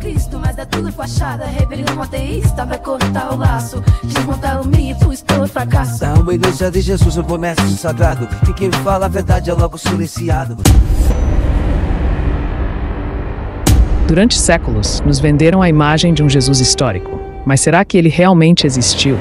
Cristo, mas é tudo fachada. Rebelião ateísta vai cortar o laço, desmontar o mito, expor o fracasso. É uma igreja de Jesus, um comércio sagrado, e quem fala a verdade é logo silenciado. Durante séculos, nos venderam a imagem de um Jesus histórico. Mas será que ele realmente existiu?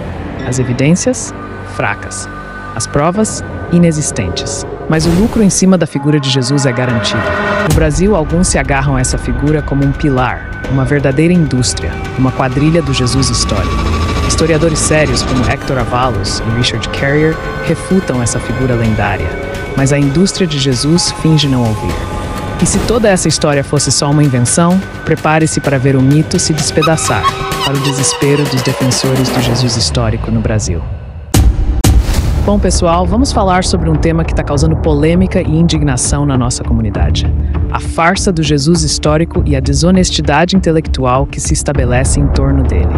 As evidências? Fracas. As provas? Inexistentes. Mas o lucro em cima da figura de Jesus é garantido. No Brasil, alguns se agarram a essa figura como um pilar, uma verdadeira indústria, uma quadrilha do Jesus histórico. Historiadores sérios como Hector Avalos e Richard Carrier refutam essa figura lendária, mas a indústria de Jesus finge não ouvir. E se toda essa história fosse só uma invenção, prepare-se para ver o mito se despedaçar, para o desespero dos defensores do Jesus histórico no Brasil. Bom, pessoal, vamos falar sobre um tema que está causando polêmica e indignação na nossa comunidade. A farsa do Jesus histórico e a desonestidade intelectual que se estabelece em torno dele.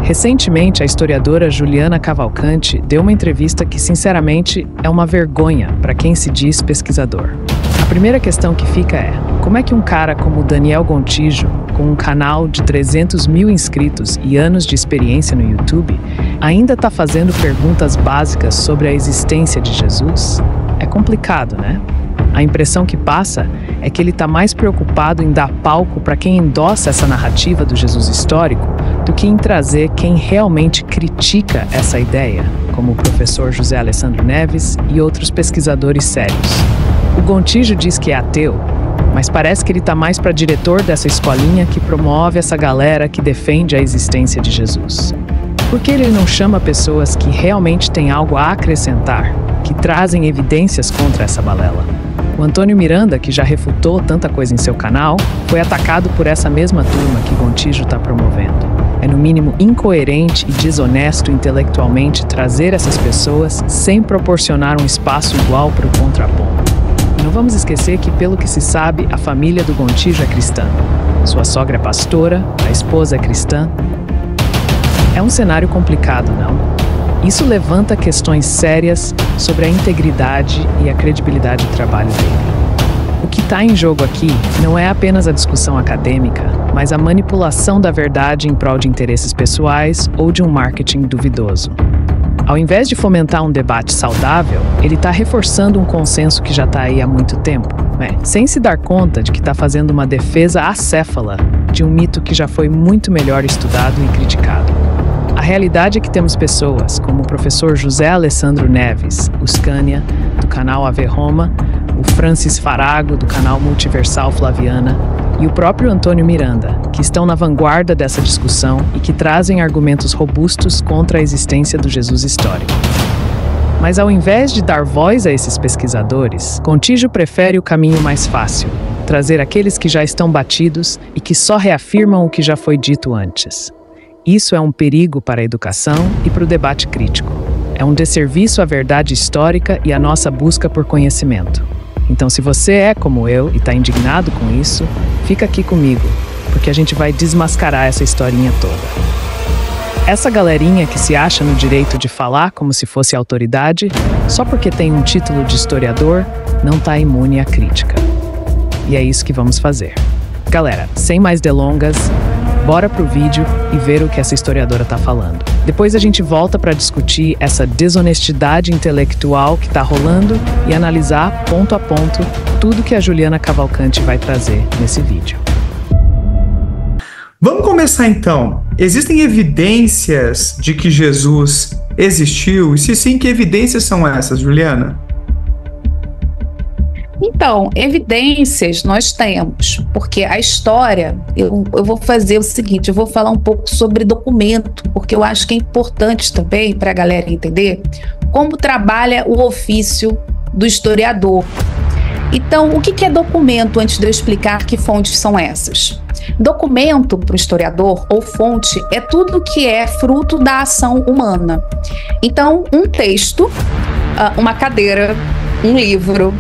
Recentemente, a historiadora Juliana Cavalcante deu uma entrevista que, sinceramente, é uma vergonha para quem se diz pesquisador. A primeira questão que fica é, como é que um cara como Daniel Gontijo, com um canal de 300 mil inscritos e anos de experiência no YouTube, ainda está fazendo perguntas básicas sobre a existência de Jesus? É complicado, né? A impressão que passa é que ele está mais preocupado em dar palco para quem endossa essa narrativa do Jesus histórico do que em trazer quem realmente critica essa ideia, como o professor José Alessandro Neves e outros pesquisadores sérios. O Gontijo diz que é ateu, mas parece que ele está mais para diretor dessa escolinha que promove essa galera que defende a existência de Jesus. Por que ele não chama pessoas que realmente têm algo a acrescentar, que trazem evidências contra essa balela? O Antônio Miranda, que já refutou tanta coisa em seu canal, foi atacado por essa mesma turma que Gontijo está promovendo. É no mínimo incoerente e desonesto intelectualmente trazer essas pessoas sem proporcionar um espaço igual para o contraponto. E não vamos esquecer que, pelo que se sabe, a família do Gontijo é cristã. Sua sogra é pastora, a esposa é cristã. É um cenário complicado, não? Isso levanta questões sérias sobre a integridade e a credibilidade do trabalho dele. O que está em jogo aqui não é apenas a discussão acadêmica, mas a manipulação da verdade em prol de interesses pessoais ou de um marketing duvidoso. Ao invés de fomentar um debate saudável, ele está reforçando um consenso que já está aí há muito tempo, sem se dar conta de que está fazendo uma defesa acéfala de um mito que já foi muito melhor estudado e criticado. A realidade é que temos pessoas como o professor José Alessandro Neves, o Scania, do canal AV Roma, o Francis Farago, do canal Multiversal Flaviana, e o próprio Antônio Miranda, que estão na vanguarda dessa discussão e que trazem argumentos robustos contra a existência do Jesus histórico. Mas ao invés de dar voz a esses pesquisadores, Gontijo prefere o caminho mais fácil, trazer aqueles que já estão batidos e que só reafirmam o que já foi dito antes. Isso é um perigo para a educação e para o debate crítico. É um desserviço à verdade histórica e à nossa busca por conhecimento. Então, se você é como eu e está indignado com isso, fica aqui comigo, porque a gente vai desmascarar essa historinha toda. Essa galerinha que se acha no direito de falar como se fosse autoridade, só porque tem um título de historiador, não está imune à crítica. E é isso que vamos fazer. Galera, sem mais delongas, bora pro vídeo e ver o que essa historiadora tá falando. Depois a gente volta para discutir essa desonestidade intelectual que tá rolando e analisar ponto a ponto tudo que a Juliana Cavalcante vai trazer nesse vídeo. Vamos começar então. Existem evidências de que Jesus existiu? E se sim, que evidências são essas, Juliana? Então, evidências nós temos, porque a história, eu vou fazer o seguinte, eu vou falar um pouco sobre documento, porque eu acho que é importante também para a galera entender como trabalha o ofício do historiador. Então, o que é documento, antes de eu explicar que fontes são essas? Documento para o historiador, ou fonte, é tudo que é fruto da ação humana. Então, um texto, uma cadeira, um livro,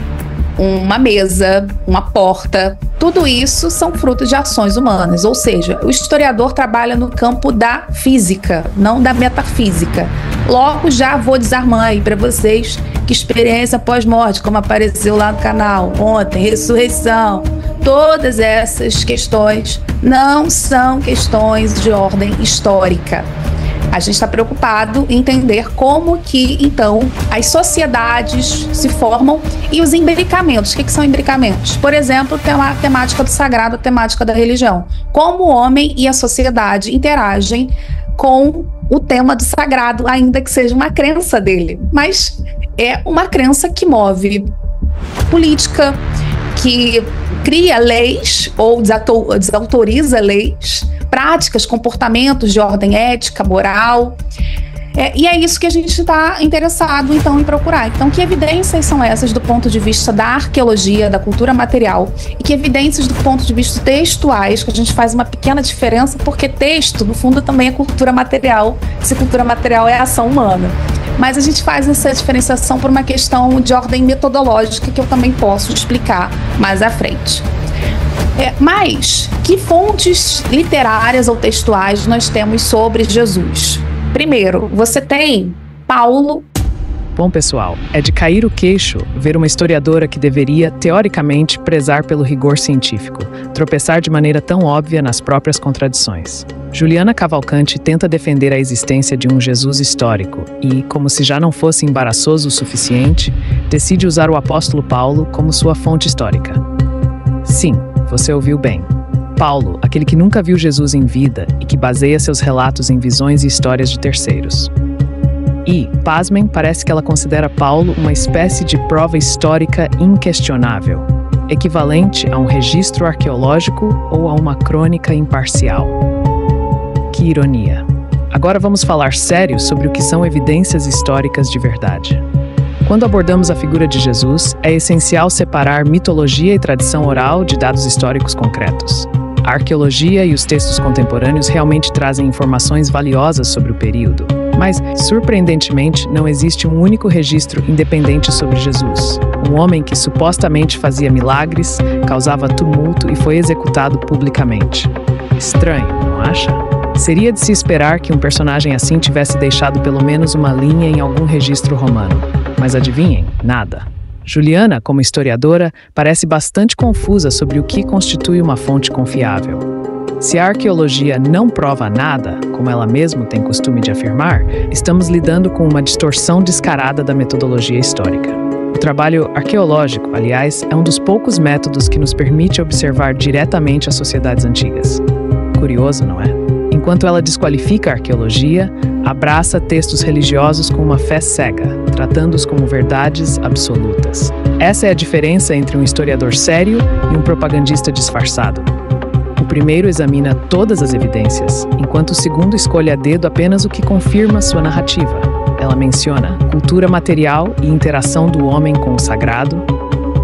uma mesa, uma porta, tudo isso são frutos de ações humanas, ou seja, o historiador trabalha no campo da física, não da metafísica. Logo, já vou desarmar aí para vocês que experiência pós-morte, como apareceu lá no canal ontem, ressurreição, todas essas questões não são questões de ordem histórica. A gente está preocupado em entender como que, então, as sociedades se formam e os imbricamentos. O que são imbricamentos? Por exemplo, tem a temática do sagrado, a temática da religião. Como o homem e a sociedade interagem com o tema do sagrado, ainda que seja uma crença dele. Mas é uma crença que move política, que cria leis ou desautoriza leis, práticas, comportamentos de ordem ética, moral. E é isso que a gente está interessado, então, em procurar. Então, que evidências são essas do ponto de vista da arqueologia, da cultura material? E que evidências do ponto de vista textuais, que a gente faz uma pequena diferença, porque texto, no fundo, também é cultura material, se cultura material é ação humana. Mas a gente faz essa diferenciação por uma questão de ordem metodológica, que eu também posso explicar mais à frente. Mas, que fontes literárias ou textuais nós temos sobre Jesus? Primeiro, você tem Paulo. Bom, pessoal, é de cair o queixo ver uma historiadora que deveria, teoricamente, prezar pelo rigor científico, tropeçar de maneira tão óbvia nas próprias contradições. Juliana Cavalcanti tenta defender a existência de um Jesus histórico e, como se já não fosse embaraçoso o suficiente, decide usar o apóstolo Paulo como sua fonte histórica. Sim, você ouviu bem. Paulo, aquele que nunca viu Jesus em vida e que baseia seus relatos em visões e histórias de terceiros. E, pasmem, parece que ela considera Paulo uma espécie de prova histórica inquestionável, equivalente a um registro arqueológico ou a uma crônica imparcial. Que ironia. Agora vamos falar sério sobre o que são evidências históricas de verdade. Quando abordamos a figura de Jesus, é essencial separar mitologia e tradição oral de dados históricos concretos. A arqueologia e os textos contemporâneos realmente trazem informações valiosas sobre o período, mas, surpreendentemente, não existe um único registro independente sobre Jesus, um homem que supostamente fazia milagres, causava tumulto e foi executado publicamente. Estranho, não acha? Seria de se esperar que um personagem assim tivesse deixado pelo menos uma linha em algum registro romano. Mas adivinhem? Nada. Juliana, como historiadora, parece bastante confusa sobre o que constitui uma fonte confiável. Se a arqueologia não prova nada, como ela mesma tem costume de afirmar, estamos lidando com uma distorção descarada da metodologia histórica. O trabalho arqueológico, aliás, é um dos poucos métodos que nos permite observar diretamente as sociedades antigas. Curioso, não é? Enquanto ela desqualifica a arqueologia, abraça textos religiosos com uma fé cega, tratando-os como verdades absolutas. Essa é a diferença entre um historiador sério e um propagandista disfarçado. O primeiro examina todas as evidências, enquanto o segundo escolhe a dedo apenas o que confirma sua narrativa. Ela menciona cultura material e interação do homem com o sagrado.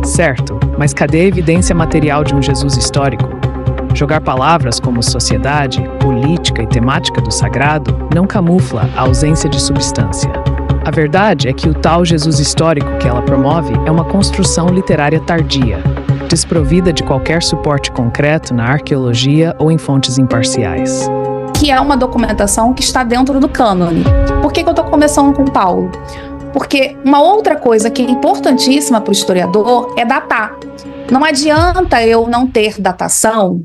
Certo, mas cadê a evidência material de um Jesus histórico? Jogar palavras como sociedade, política e temática do sagrado não camufla a ausência de substância. A verdade é que o tal Jesus histórico que ela promove é uma construção literária tardia, desprovida de qualquer suporte concreto na arqueologia ou em fontes imparciais. Que é uma documentação que está dentro do cânone. Por que eu estou começando com Paulo? Porque uma outra coisa que é importantíssima para o historiador é datar. Não adianta eu não ter datação,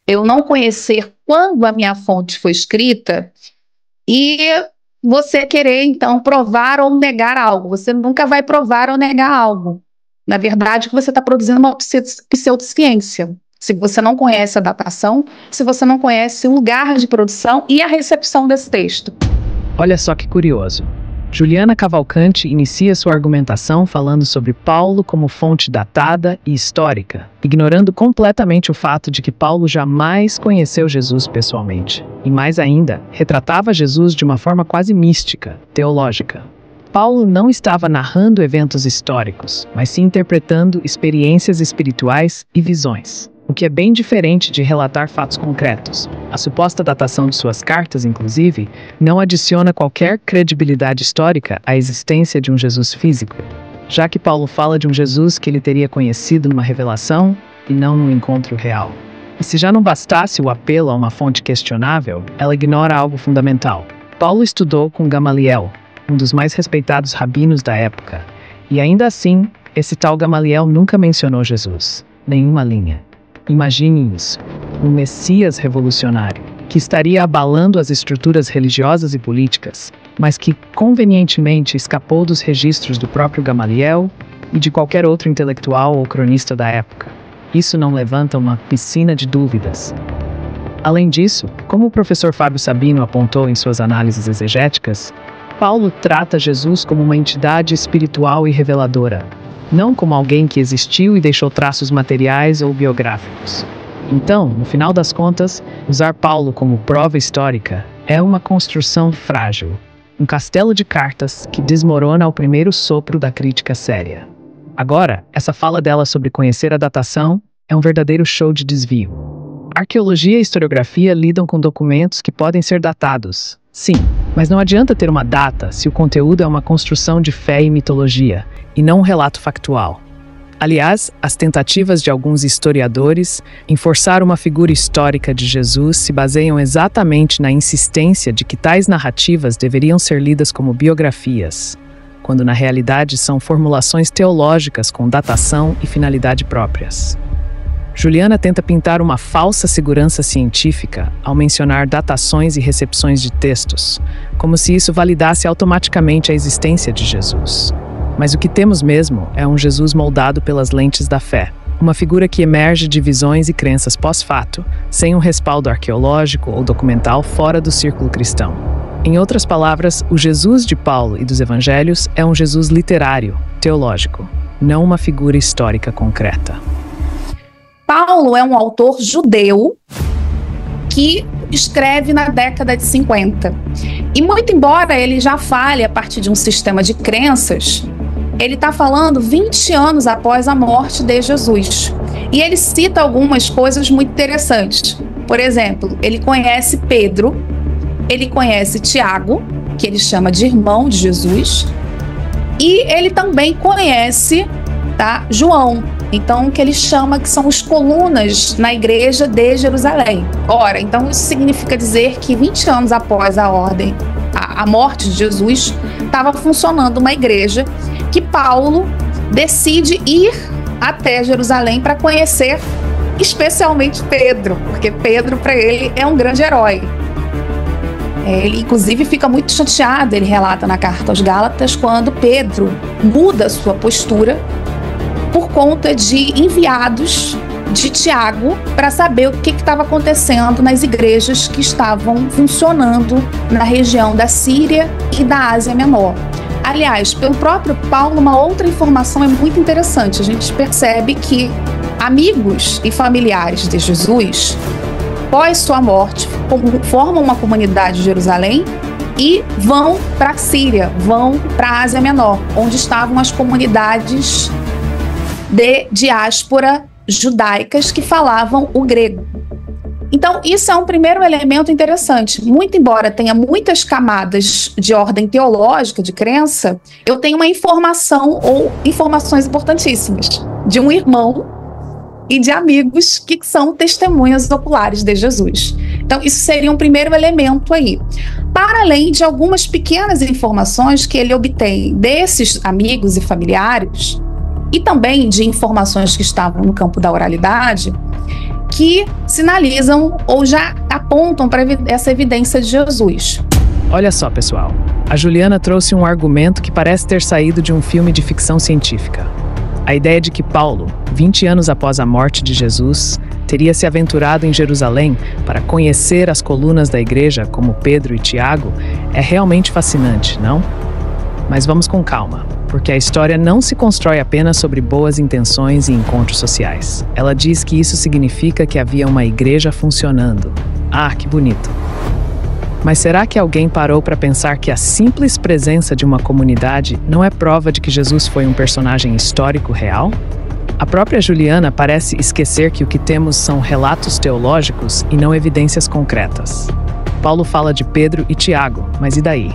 eu não conhecer quando a minha fonte foi escrita e você querer, então, provar ou negar algo. Você nunca vai provar ou negar algo. Na verdade, você está produzindo uma pseudociência. Se você não conhece a datação, se você não conhece o lugar de produção e a recepção desse texto. Olha só que curioso. Juliana Cavalcanti inicia sua argumentação falando sobre Paulo como fonte datada e histórica, ignorando completamente o fato de que Paulo jamais conheceu Jesus pessoalmente. E mais ainda, retratava Jesus de uma forma quase mística, teológica. Paulo não estava narrando eventos históricos, mas sim interpretando experiências espirituais e visões. O que é bem diferente de relatar fatos concretos. A suposta datação de suas cartas, inclusive, não adiciona qualquer credibilidade histórica à existência de um Jesus físico, já que Paulo fala de um Jesus que ele teria conhecido numa revelação e não num encontro real. E se já não bastasse o apelo a uma fonte questionável, ela ignora algo fundamental. Paulo estudou com Gamaliel, um dos mais respeitados rabinos da época, e ainda assim, esse tal Gamaliel nunca mencionou Jesus, nenhuma linha. Imagine isso, um Messias revolucionário, que estaria abalando as estruturas religiosas e políticas, mas que convenientemente escapou dos registros do próprio Gamaliel e de qualquer outro intelectual ou cronista da época. Isso não levanta uma piscina de dúvidas. Além disso, como o professor Fábio Sabino apontou em suas análises exegéticas, Paulo trata Jesus como uma entidade espiritual e reveladora, não como alguém que existiu e deixou traços materiais ou biográficos. Então, no final das contas, usar Paulo como prova histórica é uma construção frágil, um castelo de cartas que desmorona ao primeiro sopro da crítica séria. Agora, essa fala dela sobre conhecer a datação é um verdadeiro show de desvio. Arqueologia e historiografia lidam com documentos que podem ser datados, sim, mas não adianta ter uma data se o conteúdo é uma construção de fé e mitologia, e não um relato factual. Aliás, as tentativas de alguns historiadores em forçar uma figura histórica de Jesus se baseiam exatamente na insistência de que tais narrativas deveriam ser lidas como biografias, quando na realidade são formulações teológicas com datação e finalidade próprias. Juliana tenta pintar uma falsa segurança científica ao mencionar datações e recepções de textos, como se isso validasse automaticamente a existência de Jesus. Mas o que temos mesmo é um Jesus moldado pelas lentes da fé, uma figura que emerge de visões e crenças pós-fato, sem um respaldo arqueológico ou documental fora do círculo cristão. Em outras palavras, o Jesus de Paulo e dos Evangelhos é um Jesus literário, teológico, não uma figura histórica concreta. Paulo é um autor judeu que escreve na década de 50. E muito embora ele já fale a partir de um sistema de crenças, ele está falando 20 anos após a morte de Jesus. E ele cita algumas coisas muito interessantes. Por exemplo, ele conhece Pedro, ele conhece Tiago, que ele chama de irmão de Jesus, e ele também conhece, João, então que ele chama que são os colunas na igreja de Jerusalém. Ora, então isso significa dizer que 20 anos após a morte de Jesus, estava funcionando uma igreja que Paulo decide ir até Jerusalém para conhecer especialmente Pedro, porque Pedro para ele é um grande herói. Ele, inclusive, fica muito chateado, ele relata na carta aos Gálatas, quando Pedro muda sua postura por conta de enviados de Tiago para saber o que estava acontecendo nas igrejas que estavam funcionando na região da Síria e da Ásia Menor. Aliás, pelo próprio Paulo, uma outra informação é muito interessante. A gente percebe que amigos e familiares de Jesus, após sua morte, formam uma comunidade de Jerusalém e vão para a Síria, vão para a Ásia Menor, onde estavam as comunidades de diáspora judaicas que falavam o grego. Então, isso é um primeiro elemento interessante. Muito embora tenha muitas camadas de ordem teológica, de crença, eu tenho uma informação ou informações importantíssimas de um irmão e de amigos que são testemunhas oculares de Jesus. Então, isso seria um primeiro elemento aí. Para além de algumas pequenas informações que ele obtém desses amigos e familiares, e também de informações que estavam no campo da oralidade, que sinalizam ou já apontam para essa evidência de Jesus. Olha só, pessoal. A Juliana trouxe um argumento que parece ter saído de um filme de ficção científica. A ideia de que Paulo, 20 anos após a morte de Jesus, teria se aventurado em Jerusalém para conhecer as colunas da igreja, como Pedro e Tiago, é realmente fascinante, não? Mas vamos com calma, porque a história não se constrói apenas sobre boas intenções e encontros sociais. Ela diz que isso significa que havia uma igreja funcionando. Ah, que bonito! Mas será que alguém parou para pensar que a simples presença de uma comunidade não é prova de que Jesus foi um personagem histórico real? A própria Juliana parece esquecer que o que temos são relatos teológicos e não evidências concretas. Paulo fala de Pedro e Tiago, mas e daí?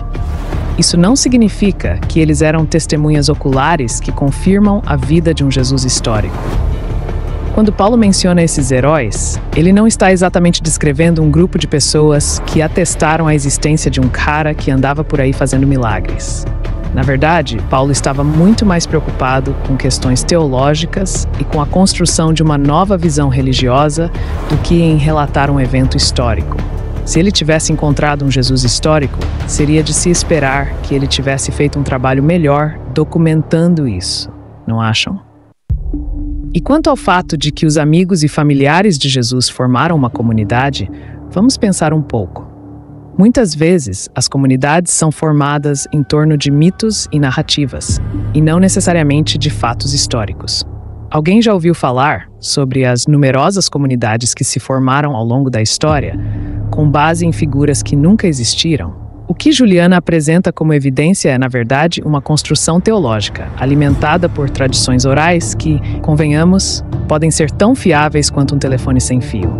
Isso não significa que eles eram testemunhas oculares que confirmam a vida de um Jesus histórico. Quando Paulo menciona esses heróis, ele não está exatamente descrevendo um grupo de pessoas que atestaram a existência de um cara que andava por aí fazendo milagres. Na verdade, Paulo estava muito mais preocupado com questões teológicas e com a construção de uma nova visão religiosa do que em relatar um evento histórico. Se ele tivesse encontrado um Jesus histórico, seria de se esperar que ele tivesse feito um trabalho melhor documentando isso, não acham? E quanto ao fato de que os amigos e familiares de Jesus formaram uma comunidade, vamos pensar um pouco. Muitas vezes, as comunidades são formadas em torno de mitos e narrativas, e não necessariamente de fatos históricos. Alguém já ouviu falar sobre as numerosas comunidades que se formaram ao longo da história, com base em figuras que nunca existiram? O que Juliana apresenta como evidência é, na verdade, uma construção teológica, alimentada por tradições orais que, convenhamos, podem ser tão fiáveis quanto um telefone sem fio.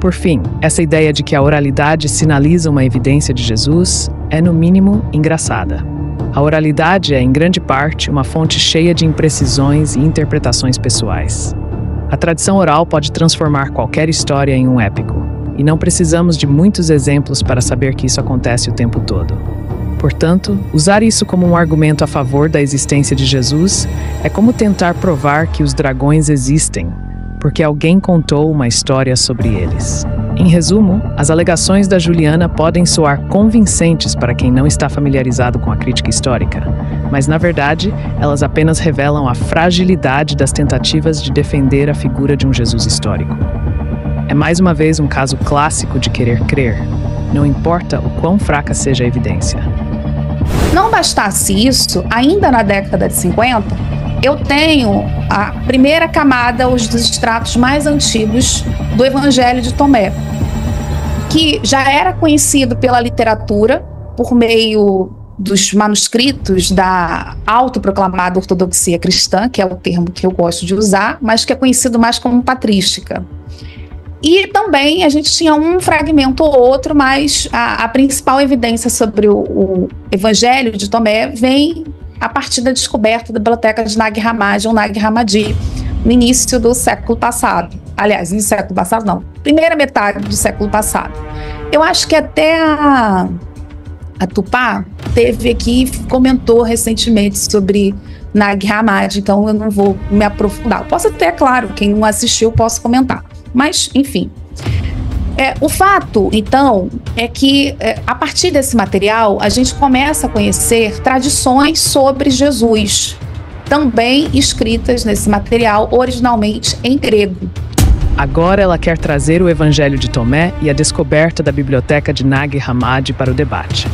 Por fim, essa ideia de que a oralidade sinaliza uma evidência de Jesus é, no mínimo, engraçada. A oralidade é, em grande parte, uma fonte cheia de imprecisões e interpretações pessoais. A tradição oral pode transformar qualquer história em um épico, e não precisamos de muitos exemplos para saber que isso acontece o tempo todo. Portanto, usar isso como um argumento a favor da existência de Jesus é como tentar provar que os dragões existem, porque alguém contou uma história sobre eles. Em resumo, as alegações da Juliana podem soar convincentes para quem não está familiarizado com a crítica histórica, mas, na verdade, elas apenas revelam a fragilidade das tentativas de defender a figura de um Jesus histórico. É mais uma vez um caso clássico de querer crer, não importa o quão fraca seja a evidência. Não bastasse isso, ainda na década de 50, eu tenho a primeira camada, os extratos mais antigos do Evangelho de Tomé, que já era conhecido pela literatura por meio dos manuscritos da autoproclamada ortodoxia cristã, que é o termo que eu gosto de usar, mas que é conhecido mais como patrística. E também a gente tinha um fragmento ou outro, mas a principal evidência sobre o Evangelho de Tomé vem a partir da descoberta da biblioteca de Nag Hammadi, ou Nag Hammadi, no início do século passado. Aliás, no século passado não, primeira metade do século passado. Eu acho que até a Tupá teve aqui, comentou recentemente sobre Nag Hammadi, então eu não vou me aprofundar. Eu posso até, claro, quem não assistiu, posso comentar. Mas, enfim. O fato, então, é que a partir desse material a gente começa a conhecer tradições sobre Jesus, também escritas nesse material originalmente em grego. Agora ela quer trazer o Evangelho de Tomé e a descoberta da biblioteca de Nag Hammadi para o debate.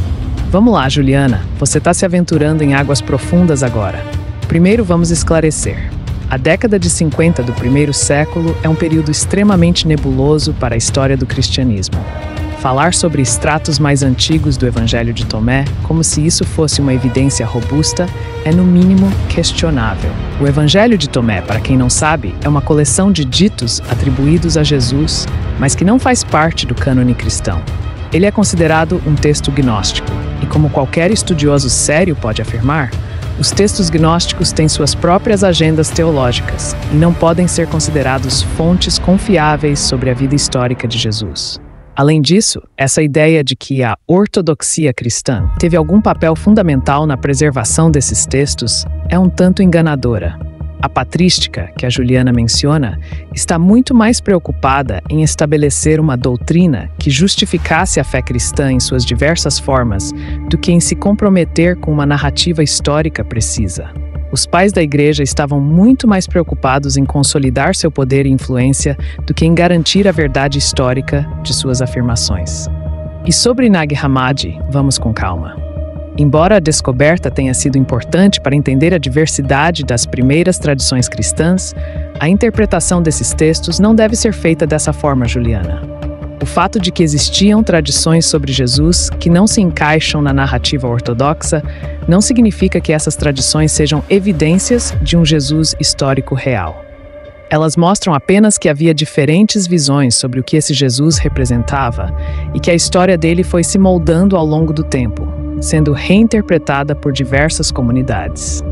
Vamos lá, Juliana, você está se aventurando em águas profundas agora. Primeiro vamos esclarecer. A década de 50 do primeiro século é um período extremamente nebuloso para a história do cristianismo. Falar sobre extratos mais antigos do Evangelho de Tomé, como se isso fosse uma evidência robusta, é no mínimo questionável. O Evangelho de Tomé, para quem não sabe, é uma coleção de ditos atribuídos a Jesus, mas que não faz parte do cânone cristão. Ele é considerado um texto gnóstico, e como qualquer estudioso sério pode afirmar, os textos gnósticos têm suas próprias agendas teológicas e não podem ser considerados fontes confiáveis sobre a vida histórica de Jesus. Além disso, essa ideia de que a ortodoxia cristã teve algum papel fundamental na preservação desses textos é um tanto enganadora. A patrística, que a Juliana menciona, está muito mais preocupada em estabelecer uma doutrina que justificasse a fé cristã em suas diversas formas do que em se comprometer com uma narrativa histórica precisa. Os pais da igreja estavam muito mais preocupados em consolidar seu poder e influência do que em garantir a verdade histórica de suas afirmações. E sobre Nag Hammadi, vamos com calma. Embora a descoberta tenha sido importante para entender a diversidade das primeiras tradições cristãs, a interpretação desses textos não deve ser feita dessa forma, Juliana. O fato de que existiam tradições sobre Jesus que não se encaixam na narrativa ortodoxa não significa que essas tradições sejam evidências de um Jesus histórico real. Elas mostram apenas que havia diferentes visões sobre o que esse Jesus representava e que a história dele foi se moldando ao longo do tempo, sendo reinterpretada por diversas comunidades.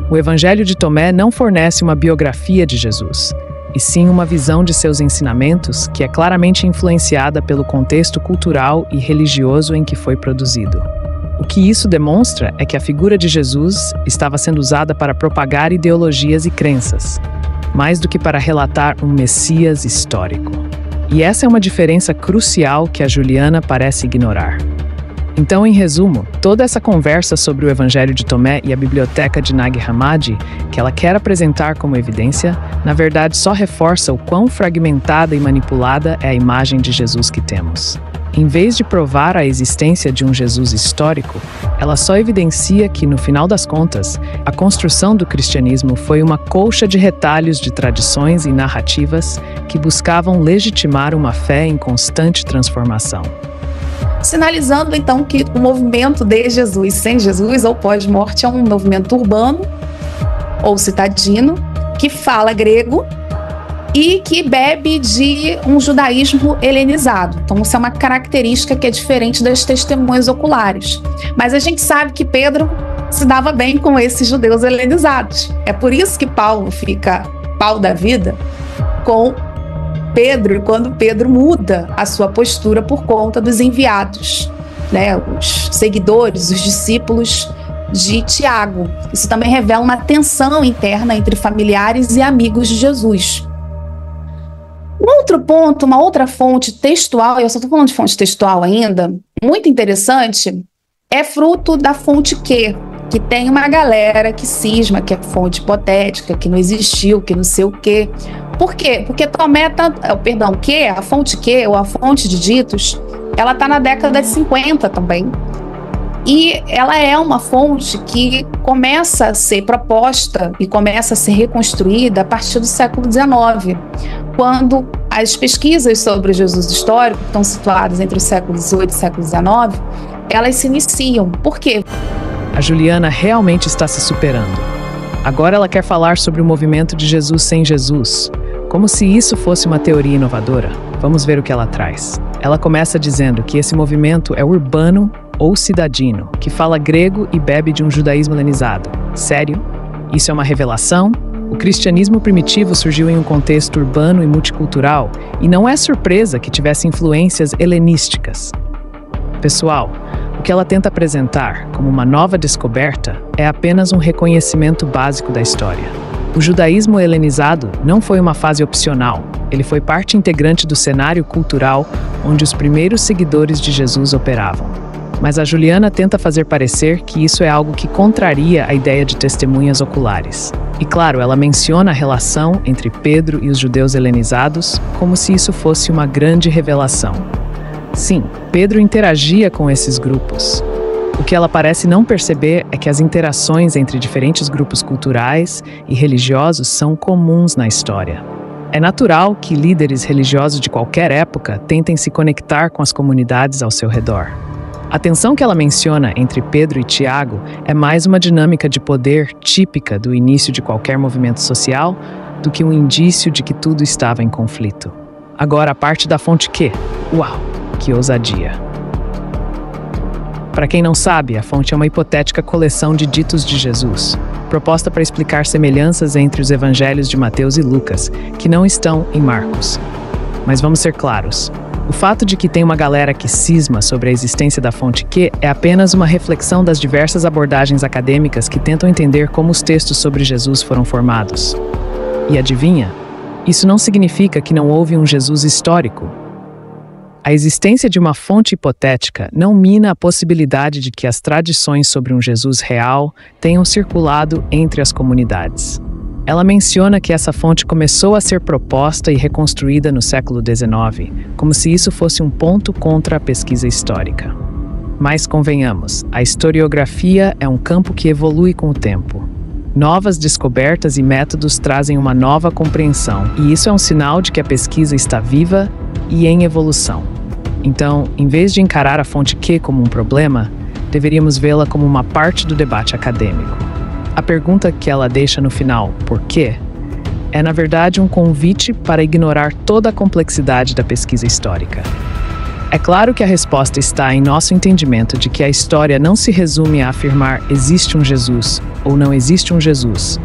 O Evangelho de Tomé não fornece uma biografia de Jesus, e sim uma visão de seus ensinamentos que é claramente influenciada pelo contexto cultural e religioso em que foi produzido. O que isso demonstra é que a figura de Jesus estava sendo usada para propagar ideologias e crenças, mais do que para relatar um Messias histórico. E essa é uma diferença crucial que a Juliana parece ignorar. Então, em resumo, toda essa conversa sobre o Evangelho de Tomé e a biblioteca de Nag Hammadi, que ela quer apresentar como evidência, na verdade só reforça o quão fragmentada e manipulada é a imagem de Jesus que temos. Em vez de provar a existência de um Jesus histórico, ela só evidencia que, no final das contas, a construção do cristianismo foi uma colcha de retalhos de tradições e narrativas que buscavam legitimar uma fé em constante transformação. Sinalizando, então, que o movimento de Jesus sem Jesus ou pós-morte é um movimento urbano ou citadino que fala grego e que bebe de um judaísmo helenizado. Então, isso é uma característica que é diferente das testemunhas oculares. Mas a gente sabe que Pedro se dava bem com esses judeus helenizados. É por isso que Paulo fica pau da vida com Pedro, quando Pedro muda a sua postura por conta dos enviados, né? Os seguidores, os discípulos de Tiago. Isso também revela uma tensão interna entre familiares e amigos de Jesus. Um outro ponto, uma outra fonte textual, eu só estou falando de fonte textual ainda, muito interessante, é fruto da fonte Q, que tem uma galera que cisma que é fonte hipotética, que não existiu, que não sei o quê. Por quê? Porque Tomé, a fonte Q, ou a fonte de ditos, ela está na década de 50 também. E ela é uma fonte que começa a ser proposta e começa a ser reconstruída a partir do século XIX, quando as pesquisas sobre o Jesus histórico, que estão situadas entre o século XVIII e o século XIX, elas se iniciam. Por quê? A Juliana realmente está se superando. Agora ela quer falar sobre o movimento de Jesus sem Jesus, como se isso fosse uma teoria inovadora. Vamos ver o que ela traz. Ela começa dizendo que esse movimento é urbano ou cidadino, que fala grego e bebe de um judaísmo helenizado. Sério? Isso é uma revelação? O cristianismo primitivo surgiu em um contexto urbano e multicultural, e não é surpresa que tivesse influências helenísticas. Pessoal, o que ela tenta apresentar como uma nova descoberta é apenas um reconhecimento básico da história. O judaísmo helenizado não foi uma fase opcional, ele foi parte integrante do cenário cultural onde os primeiros seguidores de Jesus operavam. Mas a Juliana tenta fazer parecer que isso é algo que contraria a ideia de testemunhas oculares. E claro, ela menciona a relação entre Pedro e os judeus helenizados como se isso fosse uma grande revelação. Sim, Pedro interagia com esses grupos. O que ela parece não perceber é que as interações entre diferentes grupos culturais e religiosos são comuns na história. É natural que líderes religiosos de qualquer época tentem se conectar com as comunidades ao seu redor. A tensão que ela menciona entre Pedro e Tiago é mais uma dinâmica de poder típica do início de qualquer movimento social do que um indício de que tudo estava em conflito. Agora, a parte da fonte Q. Uau, que ousadia! Para quem não sabe, a fonte é uma hipotética coleção de ditos de Jesus, proposta para explicar semelhanças entre os evangelhos de Mateus e Lucas, que não estão em Marcos. Mas vamos ser claros. O fato de que tem uma galera que cisma sobre a existência da fonte Q é apenas uma reflexão das diversas abordagens acadêmicas que tentam entender como os textos sobre Jesus foram formados. E adivinha? Isso não significa que não houve um Jesus histórico. A existência de uma fonte hipotética não mina a possibilidade de que as tradições sobre um Jesus real tenham circulado entre as comunidades. Ela menciona que essa fonte começou a ser proposta e reconstruída no século XIX, como se isso fosse um ponto contra a pesquisa histórica. Mas convenhamos, a historiografia é um campo que evolui com o tempo. Novas descobertas e métodos trazem uma nova compreensão, e isso é um sinal de que a pesquisa está viva e em evolução. Então, em vez de encarar a fonte Q como um problema, deveríamos vê-la como uma parte do debate acadêmico. A pergunta que ela deixa no final, por quê? É na verdade um convite para ignorar toda a complexidade da pesquisa histórica. É claro que a resposta está em nosso entendimento de que a história não se resume a afirmar existe um Jesus ou não existe um Jesus,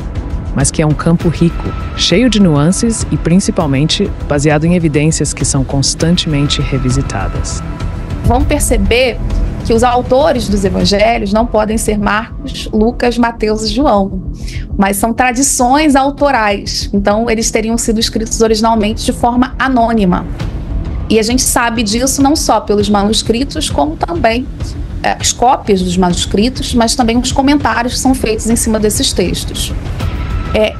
mas que é um campo rico, cheio de nuances e principalmente baseado em evidências que são constantemente revisitadas. Vamos perceber que os autores dos evangelhos não podem ser Marcos, Lucas, Mateus e João, mas são tradições autorais. Então, eles teriam sido escritos originalmente de forma anônima. E a gente sabe disso não só pelos manuscritos, como também as cópias dos manuscritos, mas também os comentários que são feitos em cima desses textos.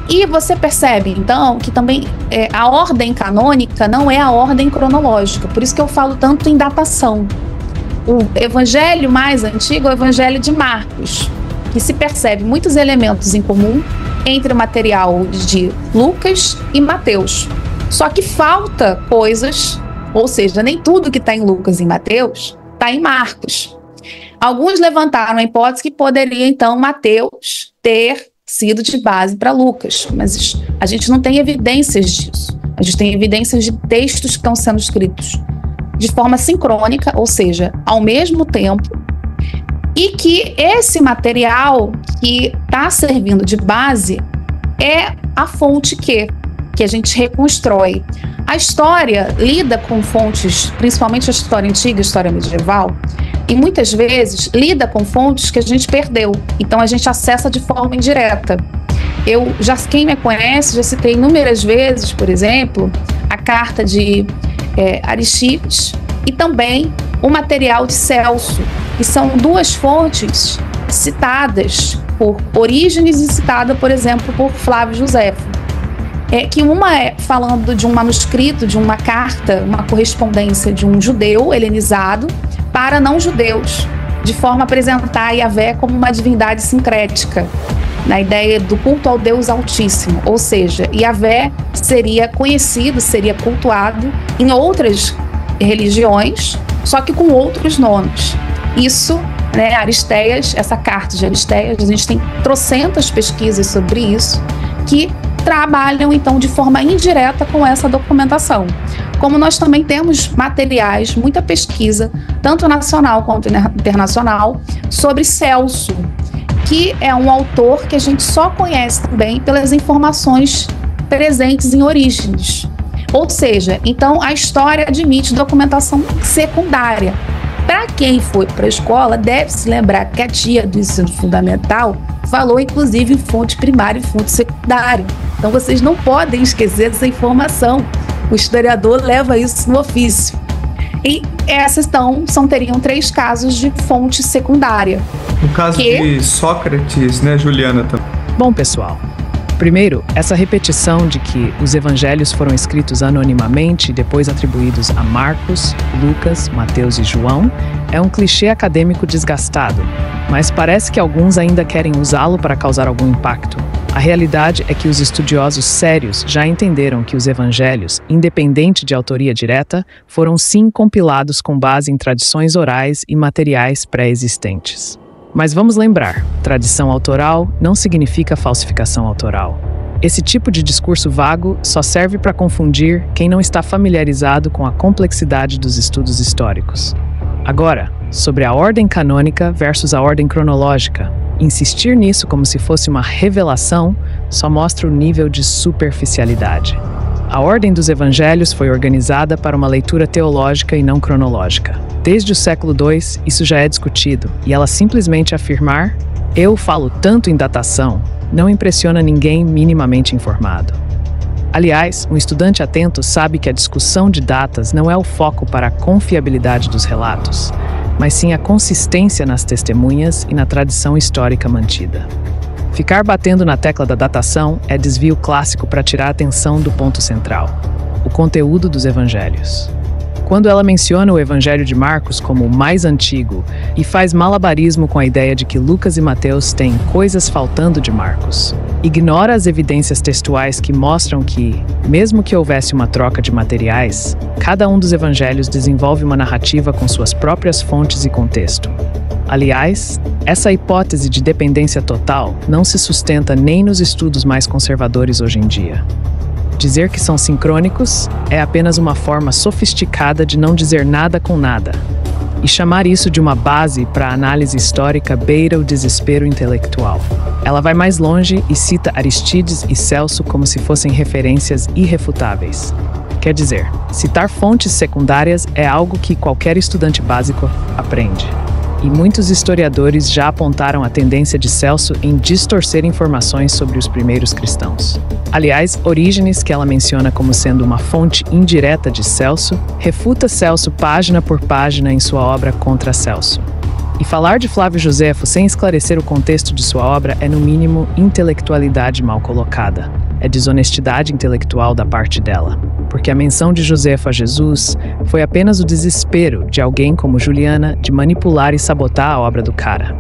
E você percebe, então, que também a ordem canônica não é a ordem cronológica. Por isso que eu falo tanto em datação. O evangelho mais antigo é o evangelho de Marcos, que se percebe muitos elementos em comum entre o material de Lucas e Mateus. Só que falta coisas, ou seja, nem tudo que está em Lucas e Mateus está em Marcos. Alguns levantaram a hipótese que poderia, então, Mateus ter sido de base para Lucas, mas a gente não tem evidências disso. A gente tem evidências de textos que estão sendo escritos de forma sincrônica, ou seja, ao mesmo tempo, e que esse material que está servindo de base é a fonte que a gente reconstrói. A história lida com fontes, principalmente a história antiga, a história medieval, e muitas vezes lida com fontes que a gente perdeu. Então a gente acessa de forma indireta. Quem me conhece, já citei inúmeras vezes, por exemplo, a carta de Aristides e também o material de Celso, que são duas fontes citadas por Orígenes e citada, por exemplo, por Flávio Josefo. Que uma é falando de um manuscrito, de uma carta, uma correspondência de um judeu helenizado para não-judeus, de forma a apresentar Yahvé como uma divindade sincrética, na ideia do culto ao Deus Altíssimo, ou seja, Yahvé seria conhecido, seria cultuado em outras religiões, só que com outros nomes. Isso, Aristeias, essa carta de Aristeias, a gente tem trocentas pesquisas sobre isso, que trabalham, então, de forma indireta com essa documentação. Como nós também temos materiais, muita pesquisa, tanto nacional quanto internacional, sobre Celso, que é um autor que a gente só conhece também pelas informações presentes em Orígenes. Ou seja, então a história admite documentação secundária. Para quem foi para a escola, deve se lembrar que a tia do ensino fundamental falou, inclusive, em fonte primária e fonte secundária. Então, vocês não podem esquecer dessa informação. O historiador leva isso no ofício. E essas, então, teriam 3 casos de fonte secundária. No caso de Sócrates, né, Juliana? Bom, pessoal, primeiro, essa repetição de que os evangelhos foram escritos anonimamente e depois atribuídos a Marcos, Lucas, Mateus e João é um clichê acadêmico desgastado, mas parece que alguns ainda querem usá-lo para causar algum impacto. A realidade é que os estudiosos sérios já entenderam que os evangelhos, independente de autoria direta, foram sim compilados com base em tradições orais e materiais pré-existentes. Mas vamos lembrar, tradição autoral não significa falsificação autoral. Esse tipo de discurso vago só serve para confundir quem não está familiarizado com a complexidade dos estudos históricos. Agora, sobre a ordem canônica versus a ordem cronológica, insistir nisso como se fosse uma revelação só mostra o nível de superficialidade. A ordem dos evangelhos foi organizada para uma leitura teológica e não cronológica. Desde o século II, isso já é discutido, e ela simplesmente afirmar "eu falo tanto em datação" não impressiona ninguém minimamente informado. Aliás, um estudante atento sabe que a discussão de datas não é o foco para a confiabilidade dos relatos, mas sim a consistência nas testemunhas e na tradição histórica mantida. Ficar batendo na tecla da datação é desvio clássico para tirar a atenção do ponto central, o conteúdo dos evangelhos. Quando ela menciona o Evangelho de Marcos como o mais antigo e faz malabarismo com a ideia de que Lucas e Mateus têm coisas faltando de Marcos, ignora as evidências textuais que mostram que, mesmo que houvesse uma troca de materiais, cada um dos evangelhos desenvolve uma narrativa com suas próprias fontes e contexto. Aliás, essa hipótese de dependência total não se sustenta nem nos estudos mais conservadores hoje em dia. Dizer que são sincrônicos é apenas uma forma sofisticada de não dizer nada com nada. E chamar isso de uma base para a análise histórica beira o desespero intelectual. Ela vai mais longe e cita Aristides e Celso como se fossem referências irrefutáveis. Quer dizer, citar fontes secundárias é algo que qualquer estudante básico aprende. e muitos historiadores já apontaram a tendência de Celso em distorcer informações sobre os primeiros cristãos. Aliás, Orígenes, que ela menciona como sendo uma fonte indireta de Celso, refuta Celso página por página em sua obra Contra Celso. E falar de Flávio Josefo sem esclarecer o contexto de sua obra é, no mínimo, intelectualidade mal colocada. É desonestidade intelectual da parte dela, porque a menção de Josefo a Jesus foi apenas o desespero de alguém como Juliana de manipular e sabotar a obra do cara.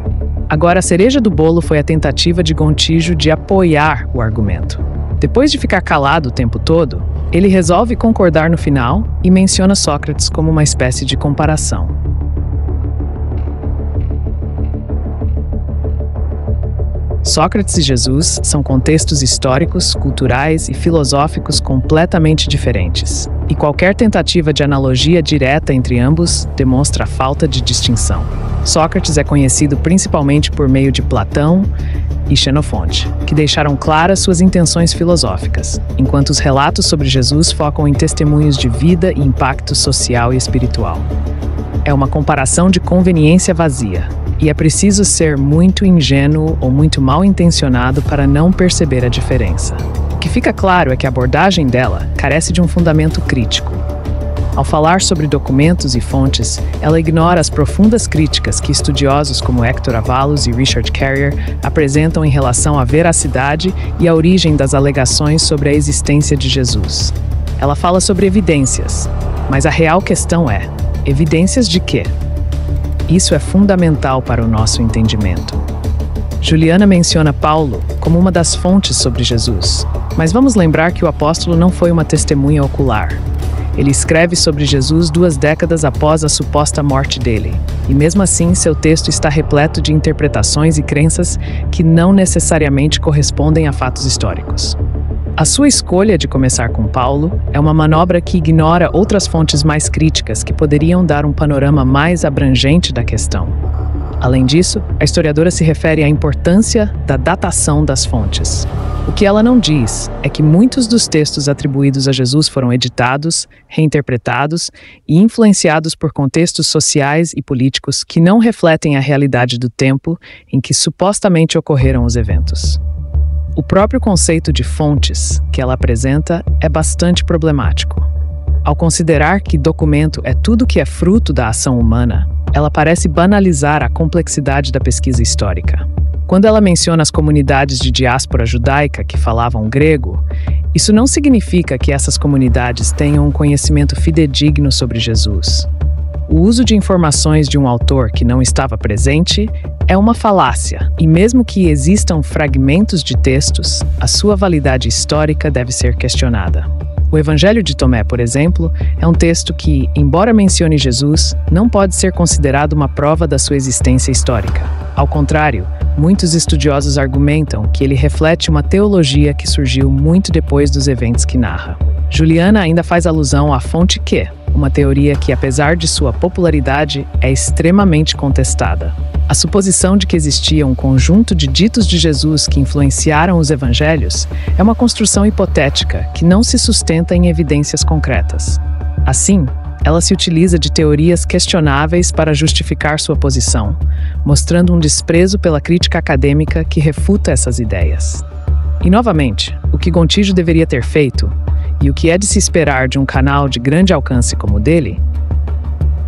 Agora, a cereja do bolo foi a tentativa de Gontijo de apoiar o argumento. Depois de ficar calado o tempo todo, ele resolve concordar no final e menciona Sócrates como uma espécie de comparação. Sócrates e Jesus são contextos históricos, culturais e filosóficos completamente diferentes, e qualquer tentativa de analogia direta entre ambos demonstra a falta de distinção. Sócrates é conhecido principalmente por meio de Platão e Xenofonte, que deixaram claras suas intenções filosóficas, enquanto os relatos sobre Jesus focam em testemunhos de vida e impacto social e espiritual. É uma comparação de conveniência vazia, e é preciso ser muito ingênuo ou muito mal intencionado para não perceber a diferença. O que fica claro é que a abordagem dela carece de um fundamento crítico. Ao falar sobre documentos e fontes, ela ignora as profundas críticas que estudiosos como Hector Avalos e Richard Carrier apresentam em relação à veracidade e à origem das alegações sobre a existência de Jesus. Ela fala sobre evidências, mas a real questão é: evidências de quê? Isso é fundamental para o nosso entendimento. Juliana menciona Paulo como uma das fontes sobre Jesus, mas vamos lembrar que o apóstolo não foi uma testemunha ocular. Ele escreve sobre Jesus 2 décadas após a suposta morte dele, e mesmo assim seu texto está repleto de interpretações e crenças que não necessariamente correspondem a fatos históricos. A sua escolha de começar com Paulo é uma manobra que ignora outras fontes mais críticas que poderiam dar um panorama mais abrangente da questão. Além disso, a historiadora se refere à importância da datação das fontes. O que ela não diz é que muitos dos textos atribuídos a Jesus foram editados, reinterpretados e influenciados por contextos sociais e políticos que não refletem a realidade do tempo em que supostamente ocorreram os eventos. O próprio conceito de fontes que ela apresenta é bastante problemático. Ao considerar que documento é tudo que é fruto da ação humana, ela parece banalizar a complexidade da pesquisa histórica. Quando ela menciona as comunidades de diáspora judaica que falavam grego, isso não significa que essas comunidades tenham um conhecimento fidedigno sobre Jesus. O uso de informações de um autor que não estava presente é uma falácia, e mesmo que existam fragmentos de textos, a sua validade histórica deve ser questionada. O Evangelho de Tomé, por exemplo, é um texto que, embora mencione Jesus, não pode ser considerado uma prova da sua existência histórica. Ao contrário, muitos estudiosos argumentam que ele reflete uma teologia que surgiu muito depois dos eventos que narra. Juliana ainda faz alusão à fonte Q, uma teoria que, apesar de sua popularidade, é extremamente contestada. A suposição de que existia um conjunto de ditos de Jesus que influenciaram os evangelhos é uma construção hipotética que não se sustenta em evidências concretas. Assim, ela se utiliza de teorias questionáveis para justificar sua posição, mostrando um desprezo pela crítica acadêmica que refuta essas ideias. E, novamente, o que Gontijo deveria ter feito, e o que é de se esperar de um canal de grande alcance como o dele,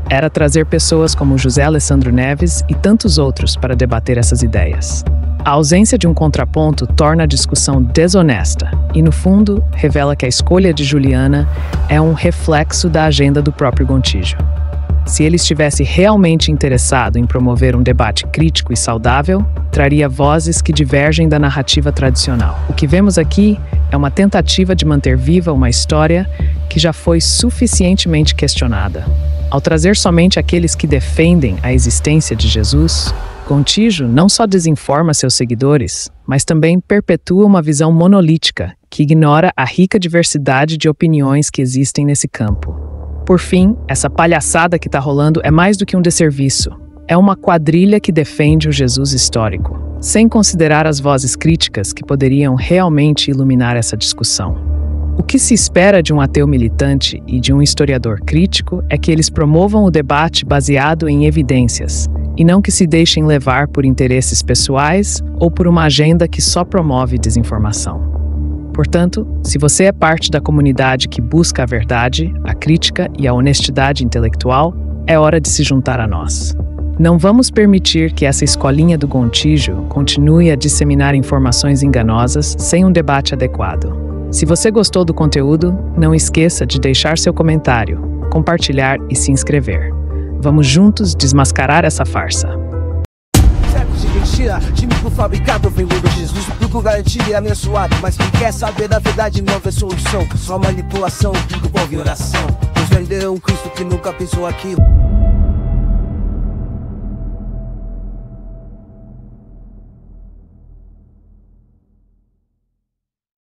era trazer pessoas como José Alessandro Neves e tantos outros para debater essas ideias. A ausência de um contraponto torna a discussão desonesta e, no fundo, revela que a escolha de Juliana é um reflexo da agenda do próprio Gontijo. Se ele estivesse realmente interessado em promover um debate crítico e saudável, traria vozes que divergem da narrativa tradicional. O que vemos aqui é uma tentativa de manter viva uma história que já foi suficientemente questionada. Ao trazer somente aqueles que defendem a existência de Jesus, Gontijo não só desinforma seus seguidores, mas também perpetua uma visão monolítica que ignora a rica diversidade de opiniões que existem nesse campo. Por fim, essa palhaçada que está rolando é mais do que um desserviço. É uma quadrilha que defende o Jesus histórico, sem considerar as vozes críticas que poderiam realmente iluminar essa discussão. O que se espera de um ateu militante e de um historiador crítico é que eles promovam o debate baseado em evidências, e não que se deixem levar por interesses pessoais ou por uma agenda que só promove desinformação. Portanto, se você é parte da comunidade que busca a verdade, a crítica e a honestidade intelectual, é hora de se juntar a nós. Não vamos permitir que essa escolinha do Gontijo continue a disseminar informações enganosas sem um debate adequado. Se você gostou do conteúdo, não esqueça de deixar seu comentário, compartilhar e se inscrever. Vamos juntos desmascarar essa farsa. Séculos de mentira, de micro fabricado, vem logo Jesus. Procuro garantir abençoado, mas quem quer saber da verdade não vê solução. Só manipulação, envolve oração. Nos venderam um Cristo que nunca pensou aquilo.